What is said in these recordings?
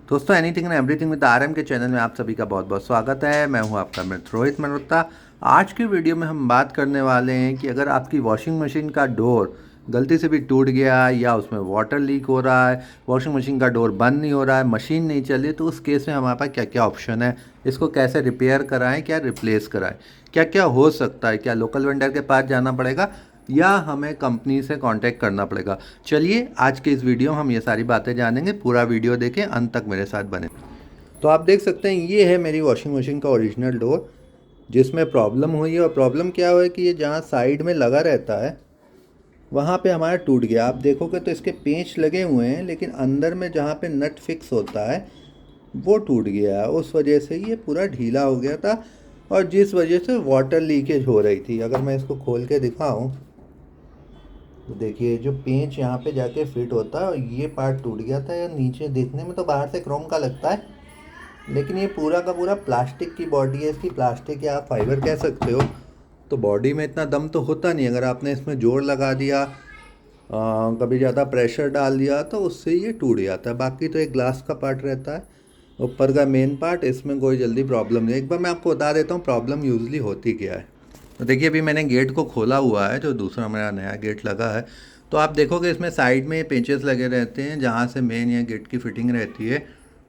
दोस्तों anything and everything with RM के channel में आप सभी का बहुत बहुत स्वागत है। मैं हूं आपका मित्र रोहित मल्होत्रा। आज की वीडियो में हम बात करने वाले हैं कि अगर आपकी वॉशिंग मशीन का डोर गलती से भी टूट गया या उसमें वाटर लीक हो रहा है, वॉशिंग मशीन का डोर बंद नहीं हो रहा है, मशीन नहीं चल रही, तो उस केस में हमारे पास क्या क्या ऑप्शन है, इसको कैसे रिपेयर कराएं, क्या रिप्लेस कराएं, क्या क्या हो सकता है, क्या लोकल वेंडर के पास जाना पड़ेगा या हमें कंपनी से कांटेक्ट करना पड़ेगा। चलिए आज के इस वीडियो में हम ये सारी बातें जानेंगे। पूरा वीडियो देखें, अंत तक मेरे साथ बने। तो आप देख सकते हैं ये है मेरी वॉशिंग मशीन का ओरिजिनल डोर जिसमें प्रॉब्लम हुई है। और प्रॉब्लम क्या हुआ है कि ये जहाँ साइड में लगा रहता है वहाँ पे हमारा टूट गया। आप देखोगे तो इसके पेंच लगे हुए हैं, लेकिन अंदर में जहाँ पे नट फिक्स होता है वो टूट गया है। उस वजह से ये पूरा ढीला हो गया था और जिस वजह से वाटर लीकेज हो रही थी। अगर मैं इसको खोल के दिखाऊं तो देखिए जो पेंच यहाँ पे जाके फिट होता है और ये पार्ट टूट गया था। या नीचे देखने में तो बाहर से क्रोम का लगता है, लेकिन ये पूरा का पूरा प्लास्टिक की बॉडी है इसकी। प्लास्टिक या आप फाइबर कह सकते हो। तो बॉडी में इतना दम तो होता नहीं। अगर आपने इसमें जोर लगा दिया, कभी ज़्यादा प्रेशर डाल दिया तो उससे ये टूट जाता है। बाकी तो एक ग्लास का पार्ट रहता है ऊपर का मेन पार्ट, इसमें कोई जल्दी प्रॉब्लम नहीं। एक बार मैं आपको बता देता हूँ प्रॉब्लम यूजली होती क्या है। तो देखिए अभी मैंने गेट को खोला हुआ है, जो दूसरा मेरा नया गेट लगा है। तो आप देखोगे इसमें साइड में पेंचेस लगे रहते हैं जहाँ से मेन या गेट की फिटिंग रहती है।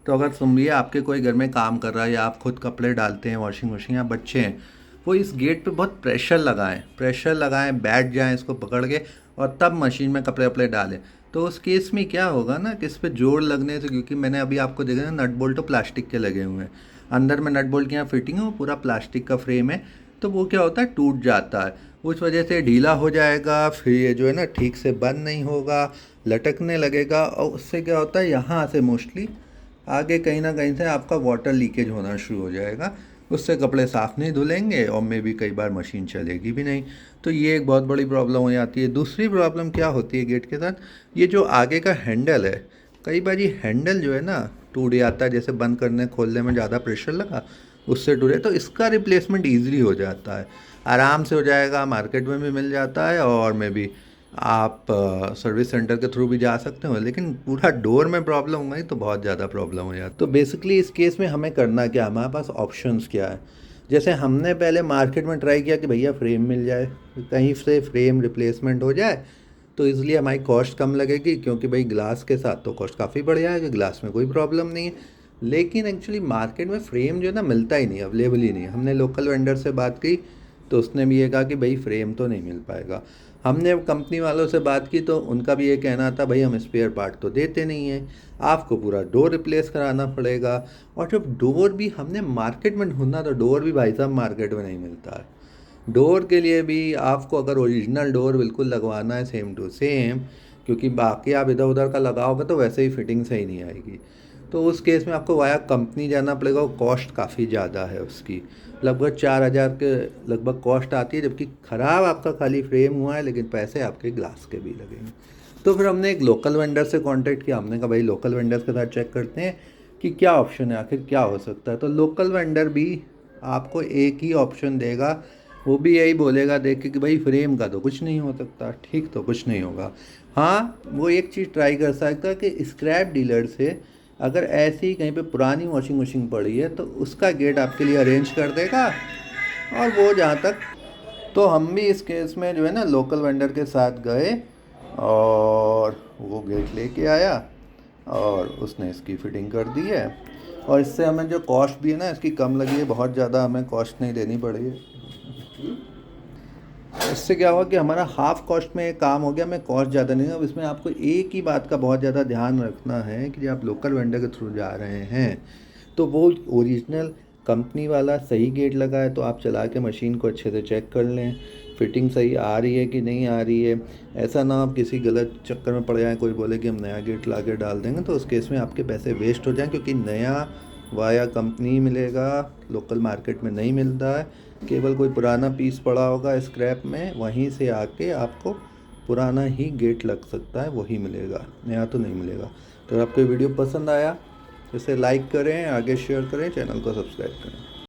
तो अगर समझिए आपके कोई घर में काम कर रहा है या आप खुद कपड़े डालते हैं वॉशिंग मशीन, या बच्चे हैं, वो इस गेट पे बहुत प्रेशर लगाएं, बैठ जाएं इसको पकड़ के और तब मशीन में कपड़े वपड़े डालें। तो उस केस में क्या होगा ना कि इस पर जोर लगने से, क्योंकि मैंने अभी आपको देखा ना नट बोल्ट तो प्लास्टिक के लगे हुए हैं, अंदर में नट बोल्ट की यहाँ फिटिंग है, वो पूरा प्लास्टिक का फ्रेम है। तो वो क्या होता है टूट जाता है। उस वजह से ढीला हो जाएगा, फिर ये जो है ना ठीक से बंद नहीं होगा, लटकने लगेगा। और उससे क्या होता है यहाँ से मोस्टली आगे कहीं ना कहीं से आपका वाटर लीकेज होना शुरू हो जाएगा। उससे कपड़े साफ़ नहीं धुलेंगे और मे भी कई बार मशीन चलेगी भी नहीं। तो ये एक बहुत बड़ी प्रॉब्लम हो जाती है। दूसरी प्रॉब्लम क्या होती है गेट के साथ, ये जो आगे का हैंडल है, कई बार ये हैंडल जो है ना टूट जाता है। जैसे बंद करने खोलने में ज़्यादा प्रेशर लगा, उससे टूटे। तो इसका रिप्लेसमेंट ईजिली हो जाता है, आराम से हो जाएगा, मार्केट में भी मिल जाता है और में भी आप सर्विस सेंटर के थ्रू भी जा सकते हो। लेकिन पूरा डोर में प्रॉब्लम हो गई तो बहुत ज़्यादा प्रॉब्लम हो जाती है। तो बेसिकली इस केस में हमें करना क्या, हमारे पास ऑप्शंस क्या है। जैसे हमने पहले मार्केट में ट्राई किया कि भैया फ्रेम मिल जाए, कहीं से फ्रेम रिप्लेसमेंट हो जाए तो इसलिए हमारी कॉस्ट कम लगेगी, क्योंकि भाई ग्लास के साथ तो कॉस्ट काफ़ी बढ़ जाएगी, ग्लास में कोई प्रॉब्लम नहीं है। लेकिन एक्चुअली मार्केट में फ्रेम जो है ना मिलता ही नहीं, अवेलेबल ही नहीं है। हमने लोकल वेंडर से बात की तो उसने भी ये कहा कि भाई फ्रेम तो नहीं मिल पाएगा। हमने कंपनी वालों से बात की तो उनका भी ये कहना था भाई हम स्पेयर पार्ट तो देते नहीं हैं, आपको पूरा डोर रिप्लेस कराना पड़ेगा। और जब डोर भी हमने मार्केट में ढूंढा तो डोर भी भाई साहब मार्केट में नहीं मिलता है। डोर के लिए भी आपको अगर ओरिजिनल डोर बिल्कुल लगवाना है सेम टू सेम, क्योंकि बाकी आप इधर उधर का लगाओगे तो वैसे ही फिटिंग सही नहीं आएगी, तो उस केस में आपको वाया कंपनी जाना पड़ेगा। और कॉस्ट काफ़ी ज़्यादा है उसकी, लगभग 4,000 के लगभग कॉस्ट आती है। जबकि ख़राब आपका खाली फ्रेम हुआ है, लेकिन पैसे आपके ग्लास के भी लगेंगे। तो फिर हमने एक लोकल वेंडर से कांटेक्ट किया। हमने कहा भाई लोकल वेंडर्स के साथ चेक करते हैं कि क्या ऑप्शन है, आखिर क्या हो सकता है। तो लोकल वेंडर भी आपको एक ही ऑप्शन देगा, वो भी यही बोलेगा देख के कि भाई फ्रेम का तो कुछ नहीं हो सकता, ठीक तो कुछ नहीं होगा। हाँ वो एक चीज़ ट्राई कर सकता है कि स्क्रैप डीलर से अगर ऐसी कहीं पे पुरानी वॉशिंग मशीन पड़ी है तो उसका गेट आपके लिए अरेंज कर देगा। और वो जहाँ तक, तो हम भी इस केस में जो है ना लोकल वेंडर के साथ गए और वो गेट लेके आया और उसने इसकी फ़िटिंग कर दी है। और इससे हमें जो कॉस्ट भी है ना इसकी कम लगी है, बहुत ज़्यादा हमें कॉस्ट नहीं देनी पड़ी है। इससे क्या हुआ कि हमारा हाफ कॉस्ट में ये काम हो गया, मैं कॉस्ट ज़्यादा नहीं। अब इसमें आपको एक ही बात का बहुत ज़्यादा ध्यान रखना है कि जब आप लोकल वेंडर के थ्रू जा रहे हैं तो वो ओरिजिनल कंपनी वाला सही गेट लगा है तो आप चला के मशीन को अच्छे से चेक कर लें, फिटिंग सही आ रही है कि नहीं आ रही है। ऐसा ना आप किसी गलत चक्कर में पड़ जाएँ, कोई बोले कि हम नया गेट ला के डाल देंगे, तो उस केस में आपके पैसे वेस्ट हो जाएँ। क्योंकि नया वाया कंपनी मिलेगा, लोकल मार्केट में नहीं मिलता है। केवल कोई पुराना पीस पड़ा होगा स्क्रैप में, वहीं से आके आपको पुराना ही गेट लग सकता है, वही मिलेगा, नया तो नहीं मिलेगा। तो आपको वीडियो पसंद आया तो इसे लाइक करें, आगे शेयर करें, चैनल को सब्सक्राइब करें।